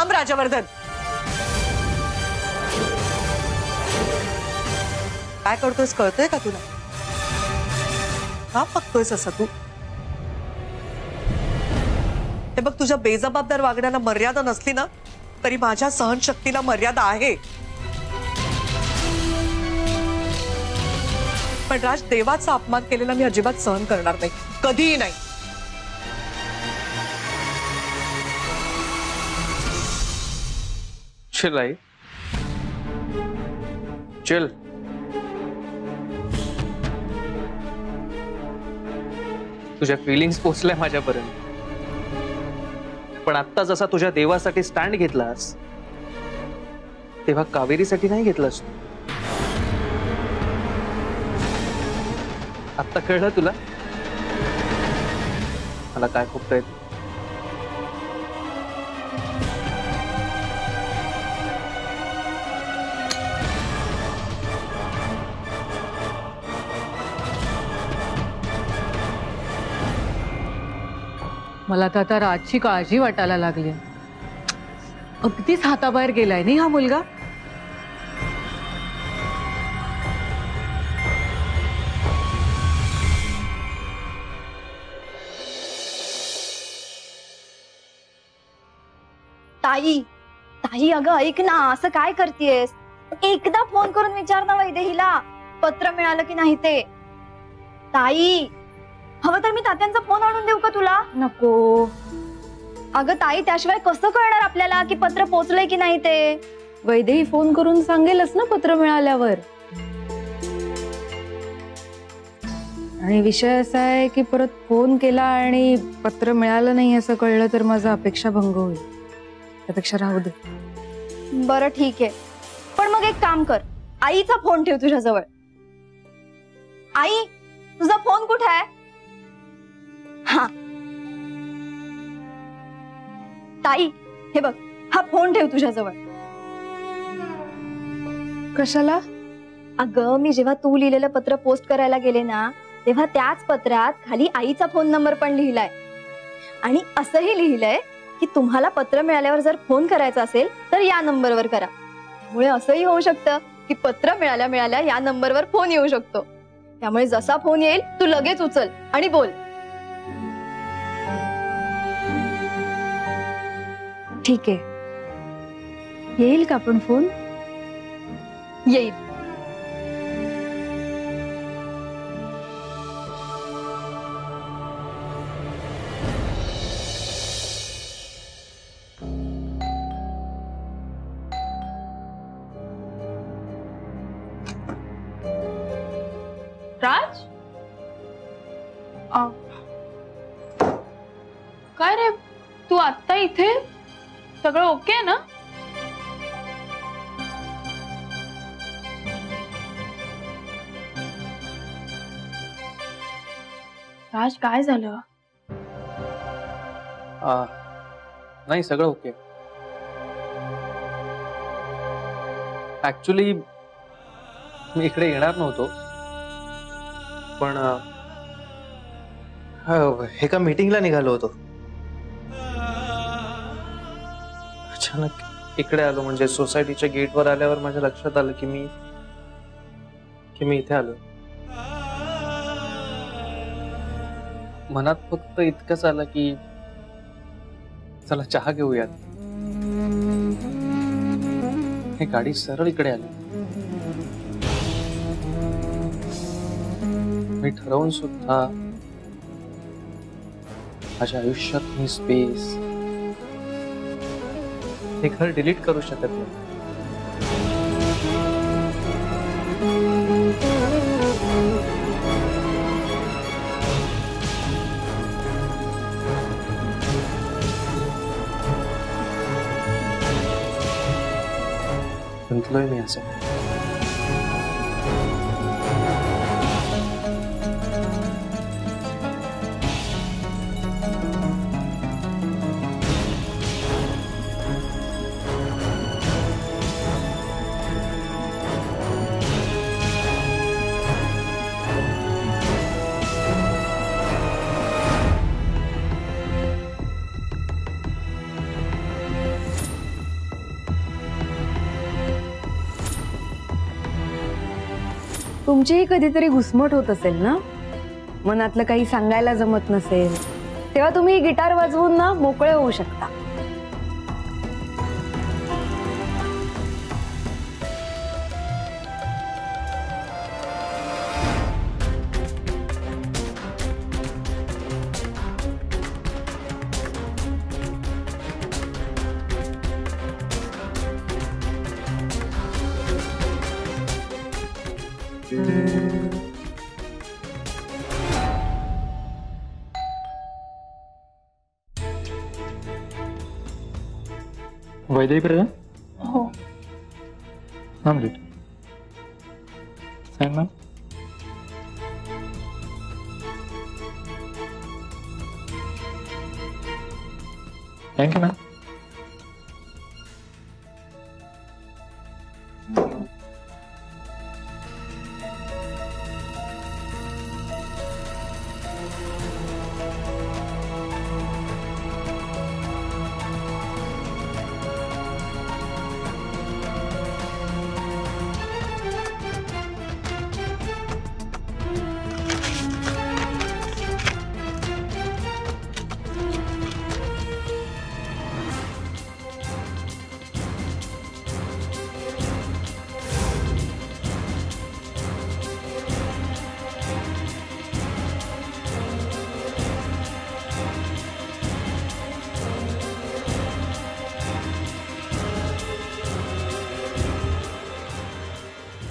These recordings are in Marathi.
थांब राजवर्धन, काय करतोयस कळतंय का तुला? का बघतोयस असं तू? हे बघ, तुझ्या बेजबाबदार वागण्याला मर्यादा नसली ना तरी माझ्या सहनशक्तीला मर्यादा आहे. पण राज, देवाचा अपमान केलेला मी अजिबात सहन करणार नाही, कधीही नाही. Chill I, chill. तुझ्या फिलिंग्स पोचल्या माझ्यापर्यंत, पण आत्ता जसा तुझ्या देवासाठी स्टँड घेतलास तेव्हा कावेरीसाठी नाही घेतलास तू. आत्ता कळलं तुला मला काय खूप प्रयत्न. मला तर आता राजची काळजी वाटायला लागली. अगदीच हाताबाहेर गेलाय नाही हा मुलगा. ताई ताई, अगं ऐक ना, असं काय करतेस? एकदा फोन करून विचार ना वैदेहीला पत्र मिळालं की नाही ते. ताई, हवं तर मी तात्यांचा फोन आणून देऊ का तुला? नको अगं ताई, त्याशिवाय कसं कळणार आपल्याला की पत्र पोहोचलंय की नाही ते? वैदेही फोन करून सांगेलच ना पत्र मिळाल्यावर. आणि विषय असा आहे की परत फोन केला आणि पत्र मिळालं नाही असं कळलं तर माझा अपेक्षाभंग होईल. त्यापेक्षा राहू दे. बरं ठीक आहे, पण मग एक काम कर, आईचा फोन ठेव तुझ्या जवळ. आई, तुझा फोन कुठे आहे? हा ताई, हे बघ, हा फोन ठेव तुझ्या जवळ. कशाला? अगं, मी जेव्हा तू लिहिलेलं पत्र पोस्ट करायला गेले ना तेव्हा त्याच पत्रात खाली आईचा फोन नंबर पण लिहिलाय. आणि असंही लिहिलंय की तुम्हाला पत्र मिळाल्यावर जर फोन करायचा असेल तर या नंबरवर करा. त्यामुळे असंही होऊ शकतं की पत्र मिळाल्या मिळाल्या या नंबरवर फोन येऊ शकतो. त्यामुळे जसा फोन येईल तू लगेच उचल आणि बोल. ठीक आहे, येईल का पण फोन? येईल. राज, काय रे, तू आत्ता इथे? सगळं ओके ना? राज, काय झालं? नाही, सगळं ओके. ऍक्च्युली मी इकडे येणार नव्हतो, पण एका मीटिंगला निघालो होतो. अचानक इकडे आलो, म्हणजे सोसायटीच्या गेटवर आल्यावर माझ्या लक्षात आलं की मी इथे आलो. मनात फक्त इतकंच आलं की चला चहा घेऊयात. हे गाडी सरळ इकडे आली. मी ठरवून सुद्धा माझ्या आयुष्यात मी स्पेस, हे घर डिलीट करू शकत नाही. गुंतलोय मी असं. तुमचीही कधीतरी घुसमट होत असेल ना, मनातलं काही सांगायला जमत नसेल, तेव्हा तुम्ही गिटार वाजवून ना मोकळे होऊ शकता. वैदेही प्रधान हो. अमृत सांग ma'am. Thank you ma'am.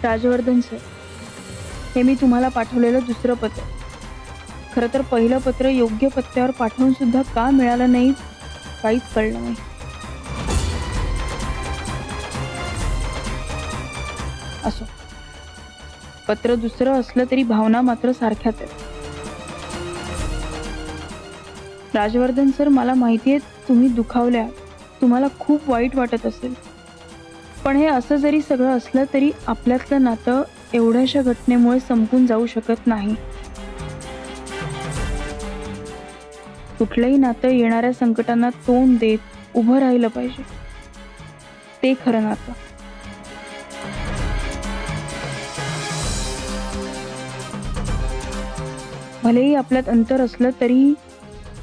Rajvardhan sir, हे मी तुम्हाला पाठवलेलं दुसरं पत्र. खरं तर पहिलं पत्र योग्य पत्त्यावर पाठवून सुद्धा का मिळालं नाही काहीच कळलं नाही. असो, पत्र दुसरं असलं तरी भावना मात्र सारख्याच आहेत. राजवर्धन सर, मला माहिती आहे तुम्ही दुखावल्या, तुम्हाला खूप वाईट वाटत असेल, पण हे असं जरी सगळं असलं तरी आपल्यातलं नातं एवढ्याशा घटनेमुळे संपून जाऊ शकत नाही. कुठलंही नातं येणाऱ्या संकटांना तोंड देत उभं राहिलं पाहिजे, ते खरं नातं. भलेही आपल्यात अंतर असलं तरी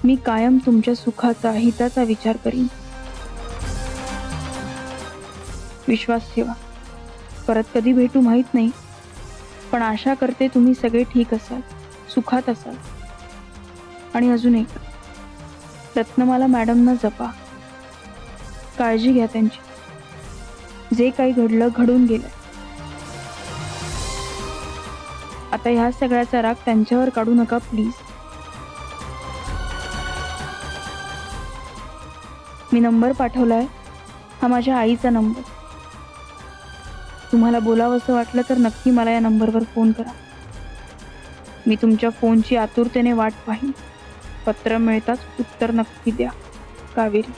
मी कायम तुमच्या सुखाचा हिताचा विचार करीन. विश्वास ठेवा. परत कधी भेटू माहित नाही, पण आशा करते तुम्ही सगळे ठीक असाल, सुखात असाल. आणि अजून एक, रत्नमाला मॅडमना जपा, काळजी घ्या त्यांची. जे काही घडलं घडून गेलं. आता ह्या सगळ्याचा राग त्यांच्यावर काढू नका प्लीज. मी नंबर पाठवलाय, हा माझ्या आईचा नंबर. तुम्हाला बोलावंसं वाटलं तर नक्की मला या नंबरवर फोन करा. मी तुमच्या फोनची आतुरतेने वाट पाहीन. पत्र मिळताच उत्तर नक्की द्या. कावेरी.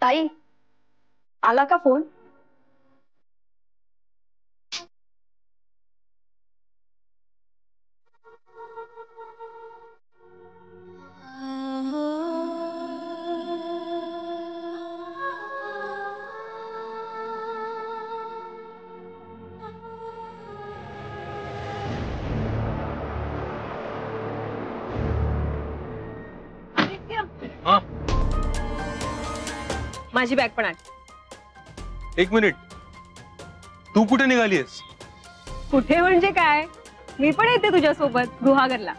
ताई, आला का फोन? माझी बॅग पण आली. एक मिनिट, तू कुठे निघालीस? कुठे म्हणजे काय, मी पण येते तुझ्यासोबत गुहागरला.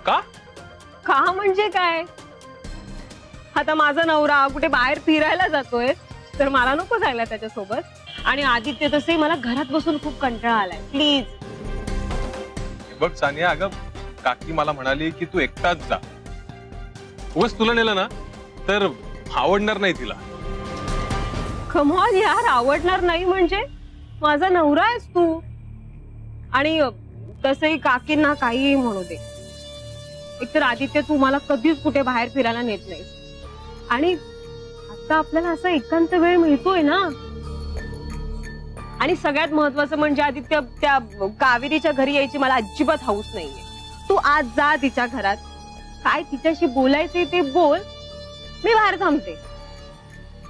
का? का म्हणजे काय, आता माझा नवरा कुठे बाहेर फिरायला जातोय तर मला नको जायला त्याच्यासोबत. आणि आदित्य तसे मला घरात बसून खूप कंटाळा आलाय. प्लीज. बघ सानिया, अगं काकी मला म्हणाली की तू एकटाच जा. उगाच तुला नेलं ना तर आवडणार नाही तिला. कमॉन यार, आवडणार नाही म्हणजे? माझा नवरा आहेस तू. आणि तसंही काकींना काहीही म्हणू दे, एकतर आदित्य तू मला कधीच कुठे बाहेर फिरायला नेत नाहीस. आणि आता आपल्याला असा एकांत वेळ मिळतोय ना. आणि सगळ्यात महत्वाचं म्हणजे आदित्य, त्या कावेरीच्या घरी यायची मला अजिबात हौस नाहीये. तू आज जा तिच्या घरात, काय तिच्याशी बोलायचंय ते बोल, मी बाहेर थांबते.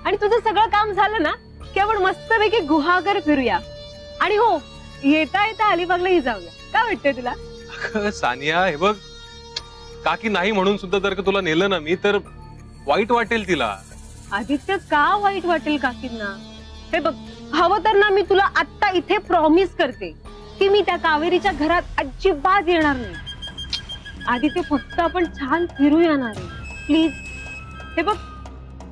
आणि तुझं सगळं काम झालं ना की आपण मस्तपैकी गुहागर फिरूया. आणि हो, येता येता अलिबागलाही जाऊया. काय वाटतंय तुला? अगं सानिया, हे बघ, काकी नाही म्हणून सुद्धा जर का तुला नेलं ना मी, तर वाईट वाटेल तिला. आदित्य, का वाईट वाटेल काकींना? हे बघ, हवं तर ना मी तुला आत्ता इथे प्रॉमिस करते की मी त्या कावेरीच्या घरात अजिबात येणार नाही. आदित्य, फक्त आपण छान फिरूया ना रे, प्लीज. हे बघ,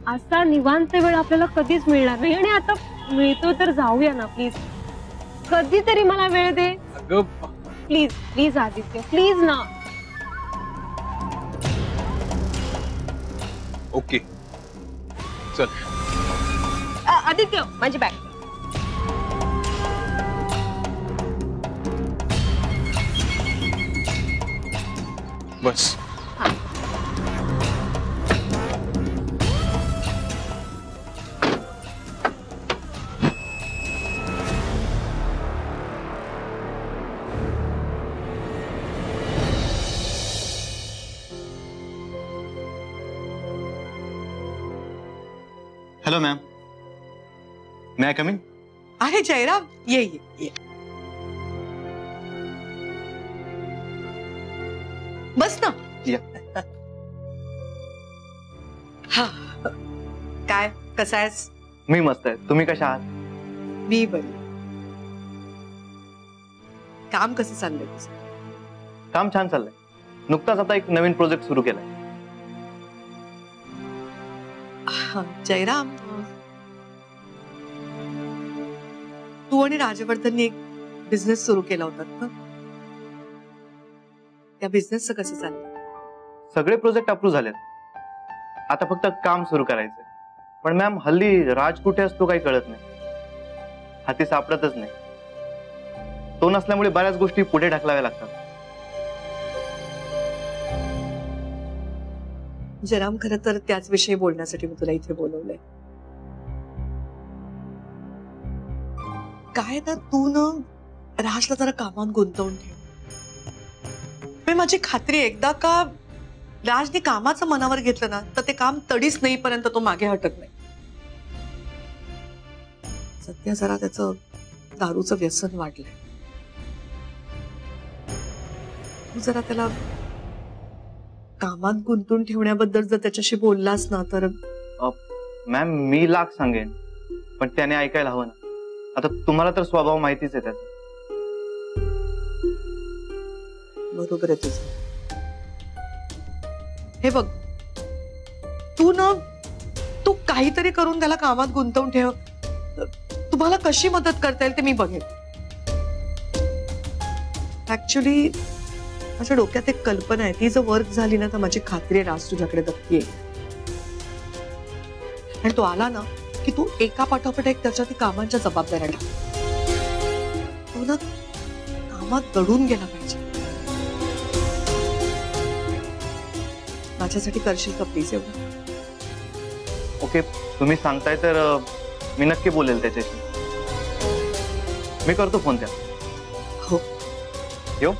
असा निवांत वेळ आपल्याला कधीच मिळणार नाही. आणि आता मिळतो तर जाऊया ना प्लीज. कधीतरी मला वेळ दे अगं प्लीज. प्लीज आदित्य, प्लीज ना. ओके चल. आदित्य, माझी बॅग. बस. हेलो मैम, मैं कम इन? अरे जयराम, ये ये ये. बस ना. या. हा, काय कसा आहेस? मी मस्त आहे. तुम्ही कशा आहात? मी बरी. काम कसं चाललंय तुझं? काम छान चाललंय. नुकताच आता एक नवीन प्रोजेक्ट सुरू केलाय. जयराम, तू आणि राजवर्धननी एक बिझनेस सुरू केला होता ना? त्या बिझनेसचं कसं चाललंय? सगळे प्रोजेक्ट अप्रूव्ह झालेत. आता फक्त काम सुरू करायचंय. पण मॅम, हल्ली राज कुठे असतो काही कळत नाही. हाती सापडतच नाही. तो नसल्यामुळे बऱ्याच गोष्टी पुढे ढकलाव्या लागतात. जयराम, खरं तर त्याच विषयी बोलण्यासाठी मी तुला इथे बोलवलंय. काय ना, तू ना राजला जरा कामात गुंतवून ठेव. माझी खात्री, एकदा का राजने कामाचं मनावर घेतलं ना, तर ते काम तडीच नाहीपर्यंत तो मागे हटत नाही. सध्या जरा त्याचं दारूचं व्यसन वाढलंय. तू जरा त्याला कामात गुंतून ठेवण्याबद्दल जर त्याच्याशी बोललास ना, तर. मॅम, मी लाख सांगेन, पण त्याने ऐकायला हवं ना. आता तुम्हाला तर स्वभाव माहितीच आहे त्याचा. बरोबर आहे तुझं. हे बघ, तू काहीतरी करून त्याला कामात गुंतवून ठेव. तुम्हाला कशी मदत करता येईल ते मी बघेन. ऍक्च्युली माझ्या डोक्यात एक कल्पना आहे. ती जर वर्क झाली ना, तर माझी खात्री आहे राज तुझ्याकडे नक्की येईल. आणि तो आला ना की तू एका पाठोपाठ एक त्याच्या कामांच्या जबाबदाऱ्या घ्या. तो ना कामात दडून गेला पाहिजे. माझ्यासाठी करशील का प्लीज एवढं? ओके, तुम्ही सांगताय तर मी नक्की बोलेल त्याच्याशी. मी करतो फोन त्याला. हो. येऊ?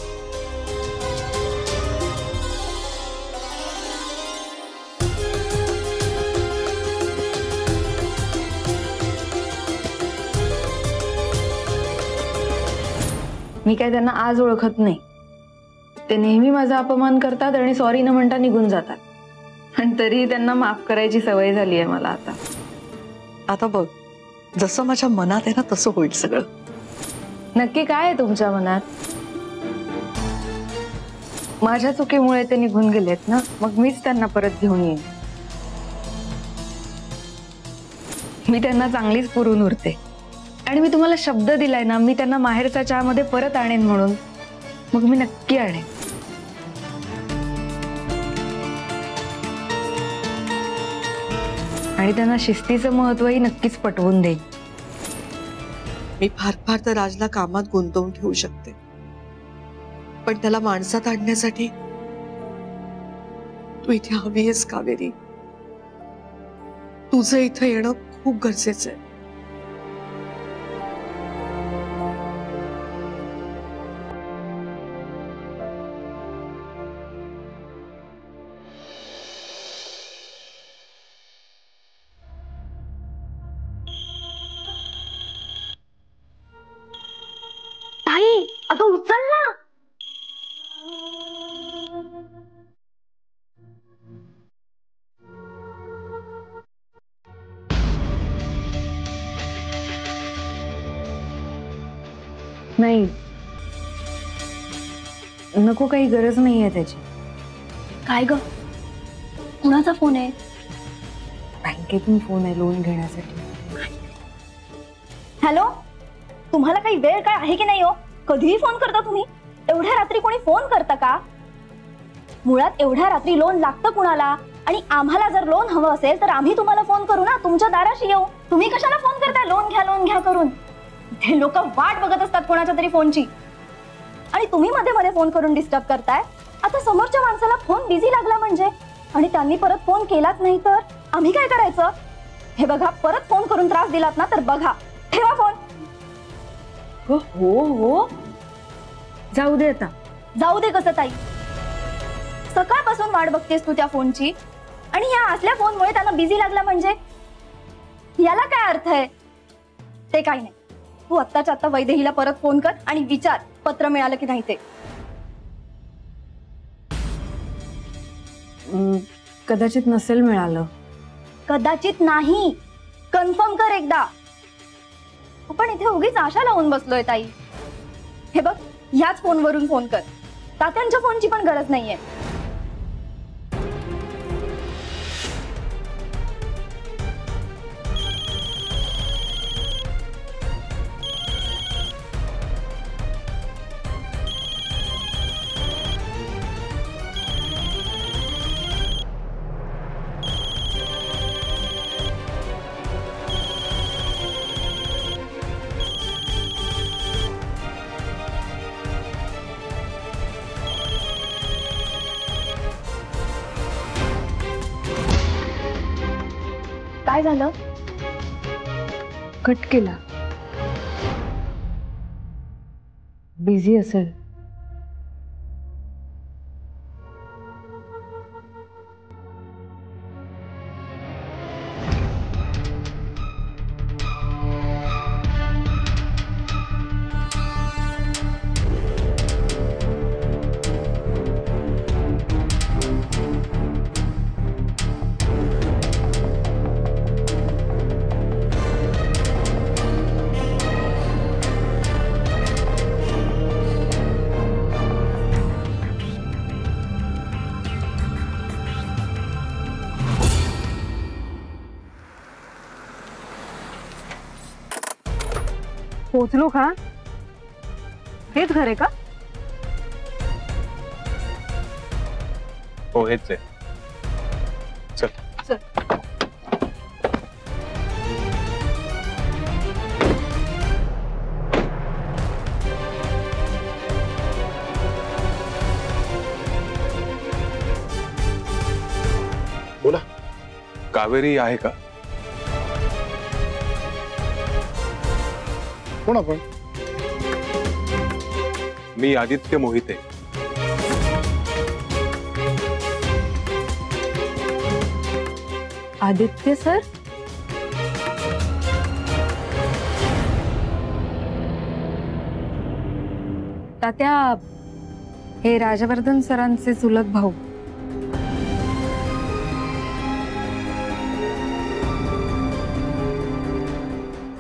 मी काय त्यांना आज ओळखत नाही. ते नेहमी माझा अपमान करतात आणि सॉरी न म्हणता निघून जातात. पण तरीही त्यांना माफ करायची सवय झाली आहे मला आता. आता बघ, जसं माझ्या मनात आहे ना तसं होईल सगळं. नक्की काय आहे तुमच्या मनात? माझ्या चुकीमुळे ते निघून गेलेत ना, मग मीच त्यांना परत घेऊन येईन. मी त्यांना चांगलीच पुरून उरते. आणि मी तुम्हाला शब्द दिलाय ना, मी त्यांना माहेरच्या चहामध्ये परत आणेन म्हणून. मग मी नक्की आणेन. आणि आणि त्यांना शिस्तीचं महत्वही नक्कीच पटवून देईन. मी फार तर राजला कामात गुंतवून ठेवू शकते, पण त्याला माणसात आणण्यासाठी तू इथे हवी आहेस कावेरी. तुझं इथं येणं खूप गरजेचं आहे. ताई, अगं उचल ना. नाही, नको, काही गरज नाहीये त्याची. काय ग, कुणाचा फोन आहे? बँकेतून फोन आहे लोन घेण्यासाठी. हॅलो, तुम्हाला काही वेळ काय आहे की नाही हो? कधीही फोन करता तुम्ही. एवढ्या रात्री कोणी फोन करता का? मुळात एवढ्या रात्री लोन लागतं कुणाला? आणि आम्हाला जर लोन हवं असेल तर आम्ही तुम्हाला फोन करू ना, तुमच्या दाराशी येऊ. तुम्ही कशाला फोन करताय लोन घ्या करून? हे लोक वाट बघत असतात कोणाच्या तरी फोनची, आणि तुम्ही मध्ये मध्ये फोन करून डिस्टर्ब करताय. आता समोरच्या माणसाला फोन बिझी लागला म्हणजे, आणि त्यांनी परत फोन केलाच नाही तर आम्ही काय करायचं? हे बघा, परत फोन करून त्रास दिलात ना तर बघा, ठेवा फोन. हो, जाऊ दे आता. जाऊ दे कसं ताई? सकाळपासून वाट बघतेस तू त्या फोनची, आणि या असल्या फोनमुळे त्यांना बिझी लागला म्हणजे याला काय अर्थ आहे? ते काही नाही, तू आत्ताच्या आत्ता वैदेहीला परत फोन कर आणि विचार पत्र मिळालं की नाही ते. कदाचित नसेल मिळालं. कदाचित नाही, कन्फर्म कर एकदा. आपण इथे उगीच आशा लावून बसलोय ताई. हे बघ, ह्याच फोनवरून फोन कर. तात्यांच्या फोनची पण गरज नाहीये. काय झालं? कट केला. बिझी असेल. पोचलो का? हेच घर आहे का? हो, हेच आहे. चल. बोला. कावेरी आहे का? कोण आपण? मी आदित्य मोहिते. आदित्य सर? तात्या, हे राजवर्धन सरांचे चुलत भाऊ.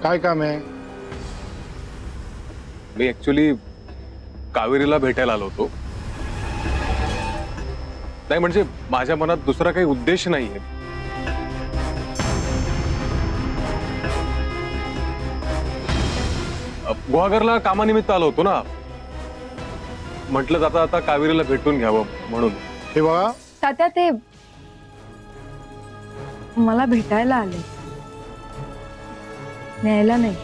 काय काम आहे? मी ऍक्च्युली कावेरीला भेटायला आलो होतो. नाही म्हणजे माझ्या मनात दुसरा काही उद्देश नाहीये. गुहागरला कामानिमित्त आलो होतो ना, म्हटलं जाता आता कावेरीला भेटून घ्यावं म्हणून. हे बघा तात्या, ते मला भेटायला आले, न्यायला नाही.